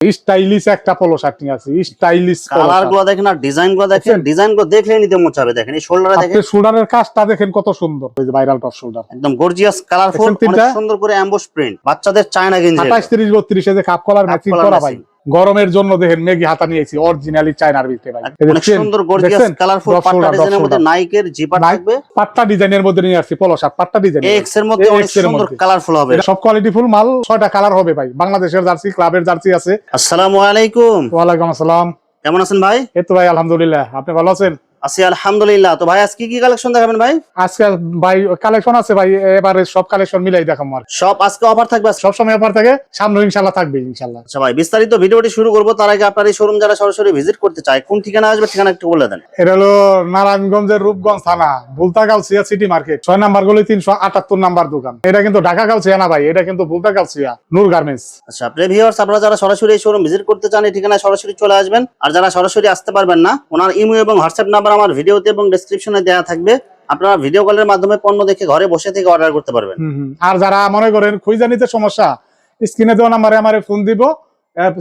Stylish একটা polo shirt নিয়ে আছে। স্টাইলিশ কালার গুলো দেখেন আর ডিজাইন গুলো দেখেন, ডিজাইন গুলো দেখলে নিতে মন চাবে। দেখেন এই শোল্ডারে দেখেন, শোল্ডারের কাজটা দেখেন কত সুন্দর, এই যে ভাইরাল টপ শোল্ডার, একদম গর্জিয়াস কালারফুল, অনেক সুন্দর করে এমবস প্রিন্ট, বাচ্চাদের চায়না গেঞ্জি 28 30 32 এ যে কাপ কলার ম্যাচিং করা ভাই। গরমের জন্য দেখেন মেগি হাতা নিয়েছি অরিজিনালি চায়নার ভিতরে ভাই। অনেক সুন্দর গর্জিয়াস কালারফুল পাট্টা ডিজাইনের মধ্যে নাইকের জিপার থাকবে, পাট্টা ডিজাইনের মধ্যে নিয়ে আসছি পোলো শার্ট, পাট্টা ডিজাইন এক্স এর মধ্যে অনেক সুন্দর কালারফুল হবে। সব কোয়ালিটি ফুল মাল, 6টা কালার হবে ভাই। বাংলাদেশের জার্সি, ক্লাবের জার্সি আছে। আসসালামু আলাইকুম। ওয়া আলাইকুম আসসালাম। কেমন আছেন ভাই? এই তো ভাই আলহামদুলিল্লাহ, আপনি ভালো আছেন? আছি আলহামদুলিল্লাহ। তো ভাই আজকে কি কালেকশন দেখাবেন ভাই? আজকে ভাই কালেকশন আছে ভাই, এবারে সব কালেকশন মিলাই দেখাবো। আর সব আজকে অফার থাকবে, সব সময় অফার থাকে, সামনে ইনশাআল্লাহ থাকবে ইনশাআল্লাহ। আচ্ছা ভাই, বিস্তারিত ভিডিওটি শুরু করব তার আগে আপনার এই শোরুম যারা সরাসরি ভিজিট করতে চায় কোন ঠিকানা আসবে, ঠিকানা একটু বলে দেন। এটা হলো নারায়ণগঞ্জের রূপগঞ্জ থানা, বুলতাগাউছিয়া সিটি মার্কেট, 6 নাম্বার গলি 378 নাম্বার দোকান। এটা কিন্তু ঢাকা গাউছিয়া না ভাই, এটা কিন্তু বুলতাগাউছিয়া নূর গার্মেন্টস। আচ্ছা প্রিয় ভিউয়ার্স, আপনারা যারা সরাসরি এই শোরুম ভিজিট করতে চান এই ঠিকানায় সরাসরি চলে আসবেন। আর যারা সরাসরি আসতে পারবেন না, ওনার ইমো এবং হোয়াটসঅ্যাপ নাম্বার আমার ভিডিওতে এবং ডেসক্রিপশনে দেওয়া থাকবে। আপনারা ভিডিও কলের মাধ্যমে পণ্য দেখে ঘরে বসে থেকে অর্ডার করতে পারবেন। আর যারা মনে করেন খুঁজে নিতে সমস্যা, স্ক্রিনে দেওয়া নাম্বারে আমারে ফোন দিব,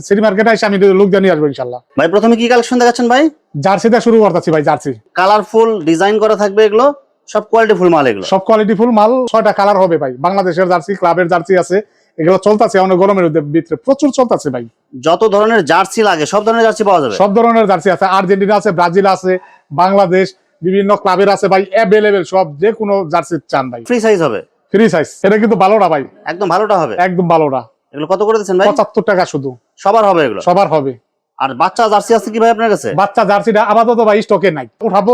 সিটি মার্কেটে এসে আমি লোক জানিয়ে আসবো ইনশাআল্লাহ। ভাই প্রথমে কি কালেকশন দেখাচ্ছেন ভাই? জার্সিটা শুরু করতেছি ভাই। জার্সি কালারফুল ডিজাইন করা থাকবে, এগুলো সব কোয়ালিটি ফুল মাল, এগুলো সব কোয়ালিটি ফুল মাল, 6টা কালার হবে ভাই। বাংলাদেশের জার্সি, ক্লাবের জার্সি আছে, এগুলো চলতেছে অনেক গরমের ভিতরে প্রচুর চলতেছে ভাই। যত ধরনের জার্সি লাগে সব ধরনের জার্সি পাওয়া যাবে, সব ধরনের জার্সি আছে। আর্জেন্টিনা আছে, ব্রাজিল আছে, বাংলাদেশ, বিভিন্ন ক্লাবের আছে ভাই, অ্যাভেলেবেল সব। যে কোনো জার্সি চান ভাই, ফ্রি সাইজ হবে, ফ্রি সাইজ। এটা কিন্তু ভালোটা ভাই, একদম ভালোটা হবে, একদম ভালোটা। এগুলো কত করে দিচ্ছেন ভাই? 75 টাকা শুধু। সবার হবে এগুলো? সবার হবে। আর বাচ্চা জার্সি আছে কি ভাই আপনার কাছে? বাচ্চা জার্সিটা আপাতত ভাই স্টকে নাই, উঠাবো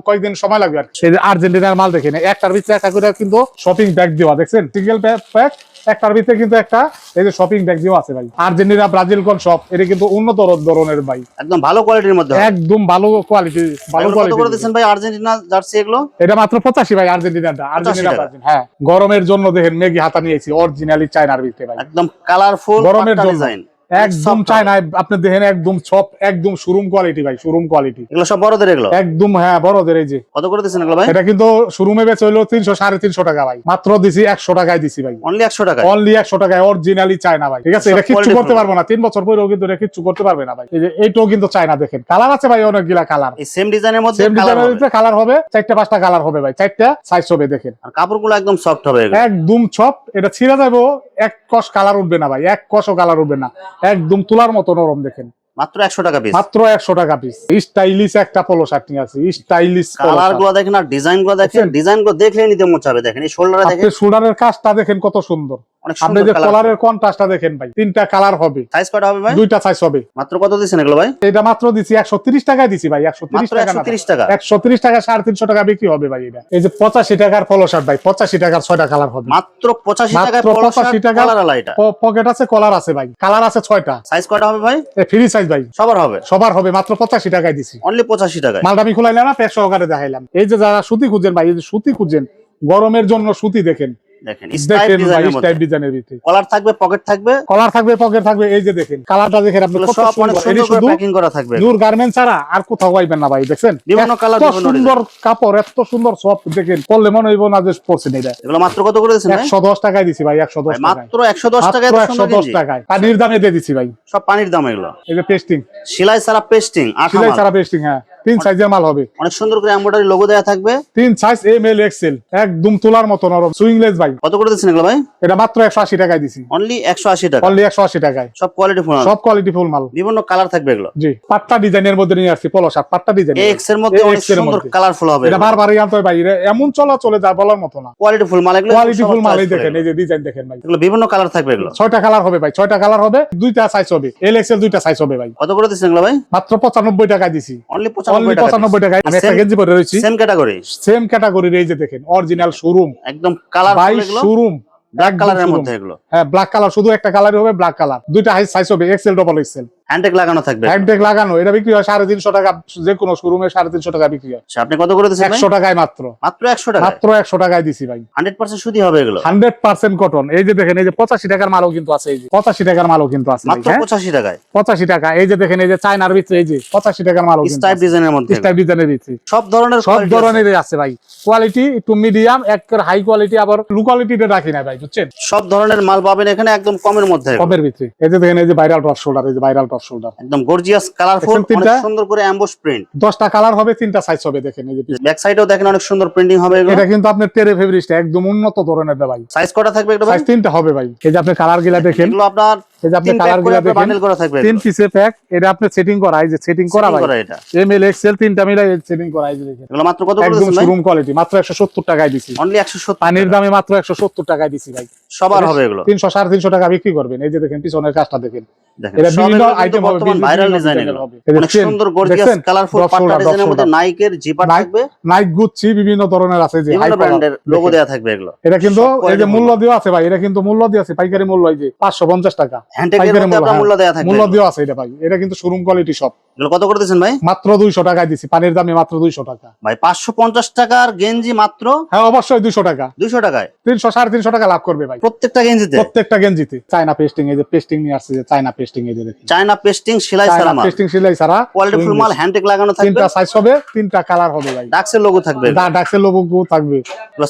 কয়েকদিন সময় লাগবে। আর এই যে আর্জেন্টিনার মাল দেখেন, একটার ভিতরে একটা করে কিন্তু শপিং ব্যাগ দেওয়া, দেখছেন সিঙ্গেল প্যাক, একটার ভিতরে কিন্তু একটা এই যে শপিং ব্যাগ দেওয়া আছে ভাই। আর্জেন্টিনা, ব্রাজিল কোন সব, এটা কিন্তু উন্নত ধরনের ভাই, একদম ভালো কোয়ালিটির মধ্যে, একদম ভালো কোয়ালিটি। ভালো কোয়ালিটি কত করে দিচ্ছেন ভাই আর্জেন্টিনা জার্সি এগুলো? এটা মাত্র 85 ভাই। আর্জেন্টিনাটা, আর্জেন্টিনা ব্রাজিল। হ্যাঁ, গরমের জন্য দেখেন মেগি হাতা নিয়েছি অরিজিনালি চায়নার ভিতরে ভাই, একদম কালারফুল গরমের জন্য ডিজাইন, একদম চায়নায়। আপনি দেখেন একদম সব, একদম শোরুম কোয়ালিটি ভাই, শোরুম কোয়ালিটি। এগুলো সব বড়দের, এগুলো একদম হ্যাঁ বড়দের। এই যে কত করে দিচ্ছেন এগুলো ভাই? এটা কিন্তু শোরুমে বেচে হলো 300 350 টাকা ভাই, মাত্র দিছি 100 টাকায় দিছি ভাই। অনলি 100 টাকা, অনলি 100 টাকায় অরিজিনালি চায়না ভাই। ঠিক আছে, এটা কিচ্ছু করতে পারবো না, 3 বছর পরেও কিন্তু এটা কিচ্ছু করতে পারবে না ভাই। এই যে এইটাও কিন্তু চায়না, দেখেন কালার আছে ভাই, অনেকগুলা কালার। এই সেম ডিজাইনের মধ্যে সেম ডিজাইনের ভিতরে কালার হবে, 4টা 5টা কালার হবে ভাই, 4টা সাইজ হবে। দেখেন আর কাপড়গুলো একদম সফট হবে, এগুলো একদম সফট। এটা ছিঁড়া যাবো, এক কষ কালার উঠবে না ভাই, এক কষও কালার উঠবে না, একদম তুলার মতো নরম। দেখেন মাত্র 100 টাকা পিস, মাত্র 100 টাকা পিস। স্টাইলিশ একটা পোলো শার্ট নিয়ে আছে, স্টাইলিশ। কালার গুলো দেখেন আর ডিজাইন গুলো দেখেন, ডিজাইন গুলো দেখলে নিতে মন চাবে। দেখেন এই শোল্ডারে দেখেন, শোল্ডারের কাজটা দেখেন কত সুন্দর। অনেক আপনি সুন্দর যে কালার। কলারের কন্ট্রাস্টটা দেখেন ভাই, 3টা কালার হবে। সাইজ কত হবে ভাই? 2টা সাইজ হবে। মাত্র কত দিছেন এগুলো ভাই? এটা মাত্র দিছি 130 টাকায় দিছি ভাই। 130 টাকা না, 130 টাকা, 130 টাকা 350 টাকা বিক্রি হবে ভাই। এটা এই যে 85 টাকার পোলো শার্ট ভাই, 85 টাকার 6টা কালার হবে। মাত্র 85 টাকায় পোলো শার্ট, কালার আলা। এটা পকেট আছে, কলার আছে ভাই, কালার আছে 6টা। সাইজ কত হবে ভাই? ফ্রি সাইজ ভাই, সবার হবে? সবার হবে। মাত্র 85 টাকায় দিছি, অনলি 85 টাকায়। মালটা আমি খুলাইলাম না, প্যাক সহকারে দেখাইলাম। এই যে যারা সুতি খুঁজেন ভাই, এই যে সুতি খুঁজেন, গরমের জন্য সুতি দেখেন, দেখেন স্টাইল ডিজাইনের ভিতরে কলার থাকবে, পকেট থাকবে, কলার থাকবে, পকেট থাকবে। এই যে দেখেন কালারটা দেখেন আপনি, কত সব অনেক সুন্দর। সুন্দর করে প্যাকিং করা থাকবে, নূর গার্মেন্টস ছাড়া আর কোথাও পাইবেন না ভাই। দেখছেন বিভিন্ন কালার, এত সুন্দর কাপড়, এত সুন্দর সফট। দেখেন পরলে মনে হইব না যে পরছেন। এটা এগুলো মাত্র কত করে দিয়েছেন ভাই? 110 টাকায় দিছি ভাই, 110 টাকায়, মাত্র 110 টাকায়। 110 টাকায় পানির দামে দিয়ে দিছি ভাই, সব পানির দাম এগুলো। এই যে পেস্টিং, সেলাই ছাড়া পেস্টিং, সেলাই ছাড়া পেস্টিং। হ্যাঁ, 3 সাইজের মাল হবে, অনেক সুন্দর করে এমব্রয়ডারি লোগো দেয়া থাকবে। 3 সাইজ এম এল এক্সেল, একদম তুলার মতো নরম, সুইংলেস ভাই। কত করে দিচ্ছেন এগুলো ভাই? এটা মাত্র 180 টাকায় দিছি, অনলি 180 টাকা, অনলি 180 টাকায়। সব কোয়ালিটি ফুল, সব কোয়ালিটি ফুল মাল, বিভিন্ন কালার থাকবে এগুলো। জি, পাট্টা ডিজাইনের মধ্যে নিয়ে আসছি পোলো শার্ট, পাট্টা ডিজাইন, এক্স এর মধ্যে অনেক সুন্দর কালারফুল হবে। এটা বারবারই আনতে হয় ভাই, এটা এমন চলে যা বলার মতো না। কোয়ালিটি ফুল মাল, এগুলো কোয়ালিটি ফুল মাল। এই দেখেন, এই যে ডিজাইন দেখেন ভাই, এগুলো বিভিন্ন কালার থাকবে। এগুলো 6টা কালার হবে ভাই, 6টা কালার হবে, 2টা সাইজ হবে, এল এক্সেল 2টা সাইজ হবে ভাই। কত করে দিচ্ছেন এগুলো ভাই? মাত্র 95 টাকায় দিছি, অনলি অনলি 95 টাকায়। আমি একটা গেঞ্জি পরে রয়েছি, সেম ক্যাটাগরি, সেম ক্যাটাগরির। এই যে দেখেন অরিজিনাল শোরুম, একদম কালারফুল ভাই এগুলো, শোরুম, ব্ল্যাক কালারের মধ্যে এগুলো। হ্যাঁ ব্ল্যাক কালার, শুধু একটা কালারই হবে ব্ল্যাক কালার। 2টা সাইজ হবে, এক্সেল, ডবল এক্সেল। হ্যান্ডটেক লাগানো থাকবে, হ্যান্ডটেক লাগানো, এটা বিক্রি হয় 350 টাকা, যে কোনো শোরুমে 350 টাকা বিক্রি হয়। আচ্ছা, আপনি কত করে দিচ্ছেন ভাই? 100 টাকায় মাত্র, মাত্র 100 টাকা, মাত্র 100 টাকায় দিছি ভাই। 100% সুতি হবে এগুলো, 100% কটন। এই যে দেখেন, এই যে 85 টাকার মালও কিন্তু আছে, এই যে 85 টাকার মালও কিন্তু আছে মাত্র 85 টাকায়। 85 টাকা। এই যে দেখেন, এই যে চায়নার ভিতরে, এই যে 85 টাকার মালও কিন্তু স্টাইপ ডিজাইনের মধ্যে, স্টাইপ ডিজাইনের ভিতরে সব ধরনের সব quality আছে। ধরনেরই আছে ভাই। কোয়ালিটি একটু মিডিয়াম, একের হাই কোয়ালিটি, আবার লো কোয়ালিটিতে রাখি না ভাই, বুঝছেন? সব ধরনের মাল পাবেন এখানে একদম কমের মধ্যে, কমের ভিতরে। এই যে দেখেন, এই যে ভাইরাল টপ শোল্ডার, এই যে ভাইরাল টপ শোল্ডার, একদম গর্জিয়াস কালারফুল, দেখেন তিনটা? অনেক সুন্দর করে এমবস প্রিন্ট। 10টা কালার হবে, 3টা সাইজ হবে। দেখেন এই যে ব্যাক সাইডেও দেখেন অনেক সুন্দর প্রিন্টিং হবে এগুলো। এটা কিন্তু আপনার টেরে ফেব্রিক্সটা একদম উন্নত ধরনের ভাই। সাইজ কটা থাকবে এটা ভাই? সাইজ 3টা হবে ভাই। এই যে আপনি কালার গুলা দেখেন, এগুলো আপনার এই যে আপনি 3 কালার প্যাক করে গুলা আপনার দেখেন, বান্ডেল করা থাকবে, 3 পিসে প্যাক। এটা আপনি সেটিং করা, এই যে সেটিং করা ভাই, এটা এমএল এক্সেল 3টা মিলাই সেটিং করা। এই যে দেখেন, এগুলো মাত্র কত করে একদম দিচ্ছেন ভাই? শোরুম কোয়ালিটি, মাত্র 170 টাকায় দিছি। অনলি 170 পানির দামে মাত্র 170 টাকায় দিছি ভাই। সবার হবে এগুলো, 300 350 টাকা বিক্রি করবেন। এই যে দেখেন পিছনের কাজটা দেখেন, দেখেন এটা সব বিভিন্ন এগুলো কিন্তু আইটেম হবে, বর্তমান ভাইরাল ডিজাইন এগুলো, অনেক সুন্দর গর্জিয়াস কালারফুল পাট্টা ডিজাইনের মধ্যে নাইকের জিপার থাকবে, নাইক গুচ্ছি বিভিন্ন ধরনের আছে, যে হাই ব্র্যান্ডের লোগো দেয়া থাকবে এগুলো। এটা কিন্তু সব এই যে quality মূল্য দেওয়া আছে ভাই, এটা কিন্তু মূল্য দেওয়া আছে, পাইকারি মূল্য এই যে 550 টাকা হ্যান্ডটেকের পাইকারি মধ্যে আপনার মূল্য দেয়া থাকবে, মূল্য দেওয়া আছে এটা ভাই। এটা কিন্তু শোরুম কোয়ালিটি সব। এগুলো কত করে দিচ্ছেন ভাই? মাত্র 200 টাকায় দিছি, পানির দামে মাত্র 200 টাকা ভাই। 550 টাকার গেঞ্জি মাত্র, হ্যাঁ অবশ্যই 200 টাকা, 200 টাকায় 300 350 টাকা লাভ করবে ভাই প্রত্যেকটা গেঞ্জিতে, প্রত্যেকটা গেঞ্জিতে। চায়না পেস্টিং, এই যে পেস্টিং নিয়ে আসছে, যে চায়না পেস্টিং, এই যে দেখেন চায়না পেস্টিং সেলাই সারা মাল, পেস্টিং সেলাই সারা কোয়ালিটিফুল মাল, হ্যান্ডটেক লাগানো থাকবে, 3টা সাইজ হবে, 3টা কালার হবে ভাই, ডাক্সের লোগো থাকবে, ডাক্সের লোগো থাকবে।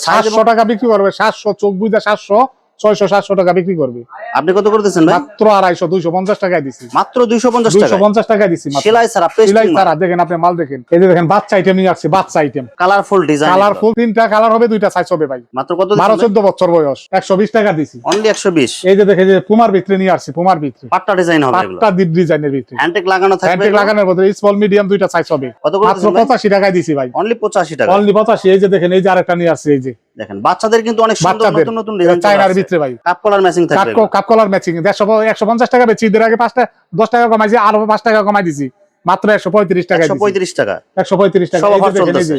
সাইজ 700 টাকা বিক্রি করবে, 700 চোখ বুঝা 700 600 700 টাকা বিক্রি করবে। আপনি কত করে দিচ্ছেন ভাই? মাত্র 250 250 টাকায় দিছি, মাত্র 250 টাকা, 250 টাকায় দিছি মাত্র। সেলাই সারা সেলাই পেস্টিং সারা দেখেন, আপনি মাল দেখেন, এই যে দেখেন বাচ্চা আইটেম নিয়ে আসছে, বাচ্চা আইটেম, কালারফুল ডিজাইন, কালারফুল 3টা কালার হবে, 2টা সাইজ হবে ভাই। মাত্র কত 12 14 বছর বয়স, 120 টাকা দিছি অনলি 120। এই যে দেখেন, যে পুমার ভিতরে নিয়ে আসছি, পুমার ভিতরে পাট্টা ডিজাইন হবে এগুলো, পাট্টা ডিজাইনের ভিতরে হ্যান্ডটেক লাগানো থাকবে, হ্যান্ডটেক লাগানোর ভিতরে স্মল মিডিয়াম 2টা সাইজ হবে। কত করে মাত্র দিচ্ছেন ভাই? 85 টাকায় দিছি ভাই, অনলি 85 টাকা। অনলি 85। এই যে দেখেন, এই যে আরেকটা নিয়ে আসছে, এই যে দেখেন বাচ্চাদের কিন্তু অনেক সুন্দর বাচ্চাদের নতুন নতুন ডিজাইন চায়নার ভিতরে ভাই, কাপ কলার ম্যাচিং থাকবে, কাপ কলার ম্যাচিং 150 টাকা বেচি, ঈদের আগে 10 টাকা কমাইছি, আরো 5 টাকা কমাই দিছি, মাত্র 135 টাকা 135 টাকা, 135 টাকা। সব এই যে অফার দেখেন, এই যে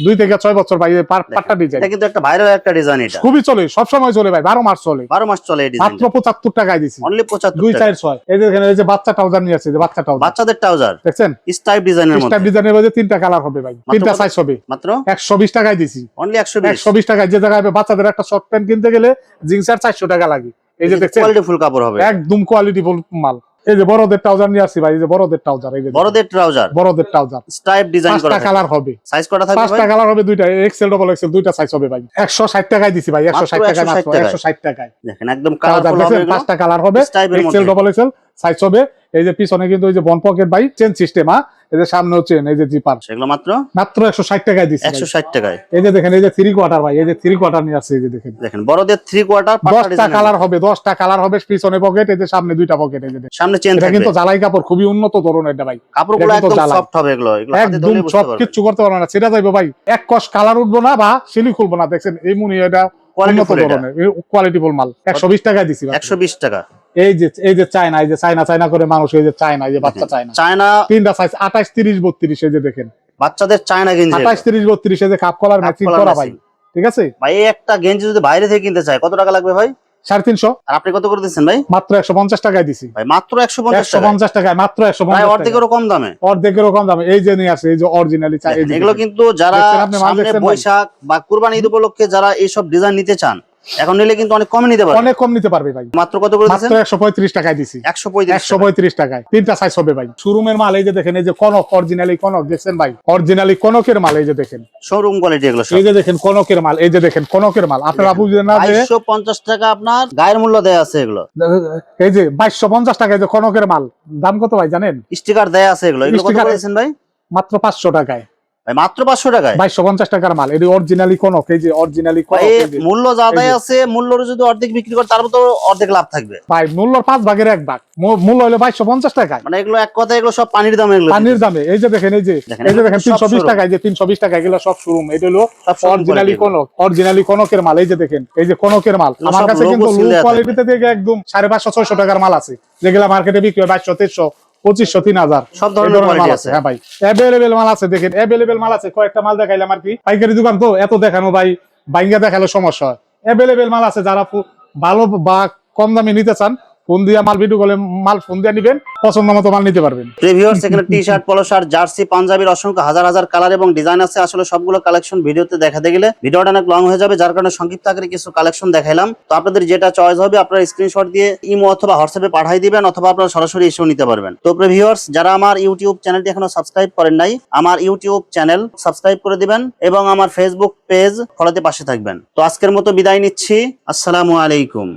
2 থেকে 6 বছর ভাই, পাট্টা ডিজাইন, এটা কিন্তু একটা ভাইরাল একটা ডিজাইন, এটা খুবই চলে, সব সময় চলে ভাই, 12 মাস চলে, 12 মাস চলে এই ডিজাইন, মাত্র 75 টাকায় দিছি, অনলি 75 2 টাকা। 4 6। এই যে দেখেন, এই যে বাচ্চা ট্রাউজার নিয়ে আসছে, যে বাচ্চা ট্রাউজার, বাচ্চাদের ট্রাউজার দেখছেন স্টাইপ ডিজাইনের মধ্যে, স্টাইপ ডিজাইনের মধ্যে 3টা কালার হবে ভাই, 3টা সাইজ হবে, মাত্র 120 টাকায় দিছি, অনলি 120। 120 টাকায়। যে জায়গায় বাচ্চাদের একটা শর্ট প্যান্ট কিনতে গেলে জিন্সের 400 টাকা লাগে। এই যে দেখছেন, কোয়ালিটিফুল কাপড় হবে, একদম কোয়ালিটিফুল মাল। এই যে বড়দের ট্রাউজার নিয়ে আসছি ভাই, এই যে বড়দের ট্রাউজার, এই যে বড়দের ট্রাউজার, বড়দের ট্রাউজার স্টাইপ ডিজাইন করা 5টা কালার হবে, সাইজ কটা থাকবে ভাই? 5টা কালার হবে, 2টা এক্সেল ডবল এক্সেল, 2টা সাইজ হবে ভাই। 160 টাকায় দিছি ভাই, 160 টাকায় মাত্র, 160 টাকায়। দেখেন একদম ট্রাউজার কালারফুল হবে দেখেন, এগুলো, 5টা কালার হবে, স্টাইপের এক্সেল মধ্যে, ডবল এক্সেল সাইজ হবে। এই যে পিছনে কিন্তু ওই যে বন পকেট ভাই, চেন সিস্টেম, এই যে সামনে চেন, এই যে জিপার, সেগুলো মাত্র মাত্র 160 টাকায় দিছি ভাই। 160 টাকায়। এই যে দেখেন, এই যে 3 কোয়ার্টার ভাই, এই যে 3 কোয়ার্টার নিয়ে আসছে, এই যে দেখেন, দেখেন বড়দের 3 কোয়ার্টার পাট্টা 10টা ডিজাইন, কালার হবে, 10টা কালার হবে, পিছনে পকেট, এই যে সামনে 2টা পকেট, এই যে দেখেন। সামনে চেন এটা থাকবে, কিন্তু ঝালাই কাপড়, খুবই উন্নত ধরনের এটা ভাই, কাপড়গুলো এটা কিন্তু একদম জ্বালাই। সফট হবে এগুলো, এগুলো হাতে একদম ধরলে বুঝতে সব পারবেন, কিচ্ছু করতে পারবে না, সেটা যাইবো ভাই, এক কষ কালার উঠবো না বা সিলি খুলবো না। দেখছেন এই মুনি, এটা উন্নত Quality-full এটা। ধরনের কোয়ালিটিফুল মাল, 120 টাকায় দিছি ভাই। 120 টাকা। এই যে চায়না, এই যে চায়না করে মানুষ, এই যে চায়না, এই যে বাচ্চা চায়না, চায়না 3টা সাইজ 28 30 32, এই যে দেখেন বাচ্চাদের চায়না গেঞ্জি, 28 30 32, এই যে কাপ কলার ম্যাচিং করা ভাই, ঠিক আছে ভাই। এই একটা গেঞ্জি যদি বাইরে থেকে কিনতে চায় কত টাকা লাগবে ভাই? 350। আর আপনি কত করে দিচ্ছেন ভাই? মাত্র 150 টাকায় দিছি ভাই মাত্র 150 টাকা, 150 টাকায়, মাত্র 150 ভাই টাকা, অর্ধেকেরও কম দামে, অর্ধেকেরও কম দামে। এই যে নিয়ে আসে, এই যে অরিজিনালি চাই, এগুলো কিন্তু যারা দেখছেন আপনি মাল সামনে দেখছেন ভাই? বৈশাখ বা কুরবানি ঈদ উপলক্ষে যারা এইসব ডিজাইন নিতে চান, এখন নিলে কিন্তু অনেক কমে নিতে পারবে, অনেক কম নিতে পারবে ভাই। মাত্র কত করে মাত্র দিচ্ছেন? 135 টাকায় দিছি, 135 135 টাকায়, 3টা সাইজ হবে ভাই। শোরুমের মাল, এই যে দেখেন, এই যে কনক, অরিজিনালি কনক, দেখছেন ভাই, অরিজিনালি কনকের মাল, এই যে দেখেন শোরুম কোয়ালিটি এগুলো সব। এই যে দেখেন কনকের মাল, এই যে দেখেন কনকের মাল, আপনারা বুঝলেন না যে 250 টাকা আপনার গায়ের মূল্য দেয়া আছে এগুলো, এই যে 2250 টাকায় যে কনকের মাল, দাম কত ভাই জানেন? স্টিকার দেয়া আছে এগুলো, এগুলো কত স্টিকার- করে দিচ্ছেন ভাই? মাত্র 500 টাকায়, ভাই মাত্র 500 টাকায়। 2250 টাকার মাল, এটি অরিজিনালি কনক, এই যে অরিজিনালি কনক, ভাই এই যে মূল্য যা দেয়া আছে, মূল্যর যদি অর্ধেক বিক্রি করে তারপর তো অর্ধেক লাভ থাকবে ভাই, মূল্যর 5 ভাগের 1 ভাগ, মূল্য হলো 2250 টাকায়, মানে এগুলো এক কথা এগুলো সব পানির দাম, এগুলো পানির দামে। এই যে দেখেন, এই যে দেখেন, এই যে দেখেন সব 320 showroom। টাকায়, যে 320 টাকা, এগুলো সব শোরুম, এটা হলো সব showroom originally quality Kanak, originally কনকের মাল। এই যে দেখেন, এই যে কনকের মাল, এগুলো আমার সব কাছে logo কিন্তু seal লো দেয়া কোয়ালিটিতে থেকে একদম 550 600 টাকার মাল আছে, যেগুলা মার্কেটে বিক্রি হয় 2200 2300 2500 3000, সব ধরনের মাল quality আছে। আছে। হ্যাঁ ভাই, অ্যাভেলেবেল মাল আছে, দেখেন অ্যাভেলেবেল মাল আছে। কয়েকটা মাল দেখাইলাম আর কি, পাইকারি দোকান তো এত দেখানো ভাই, বাইঙ্গা দেখালে সমস্যা হয়। অ্যাভেলেবেল মাল আছে, যারা ভালো বা কম দামে নিতে চান ফোন দিয়ে মাল ভিডিও কলে মাল ফোন দিয়ে নিবেন, পছন্দ মতো মাল নিতে পারবেন। প্রিভিউয়ার্স এখানে টি শার্ট, পলো শার্ট, জার্সি, পাঞ্জাবির অসংখ্য হাজার হাজার কালার এবং ডিজাইন আছে। আসলে সবগুলো কালেকশন ভিডিওতে দেখাতে গেলে ভিডিওটা অনেক লং হয়ে যাবে, যার কারণে সংক্ষিপ্ত আকারে কিছু কালেকশন দেখাইলাম। তো আপনাদের যেটা চয়েস হবে আপনারা স্ক্রিনশট দিয়ে ইমো অথবা হোয়াটসঅ্যাপে পাঠিয়ে দিবেন, অথবা আপনারা সরাসরি এসেও নিতে পারবেন। তো প্রিভিউয়ার্স যারা আমার ইউটিউব চ্যানেলটি এখনো সাবস্ক্রাইব করেন নাই, আমার ইউটিউব চ্যানেল সাবস্ক্রাইব করে দিবেন এবং আমার ফেসবুক পেজ ফলোতে পাশে থাকবেন। তো আজকের মতো বিদায় নিচ্ছি, আসসালামু আলাইকুম।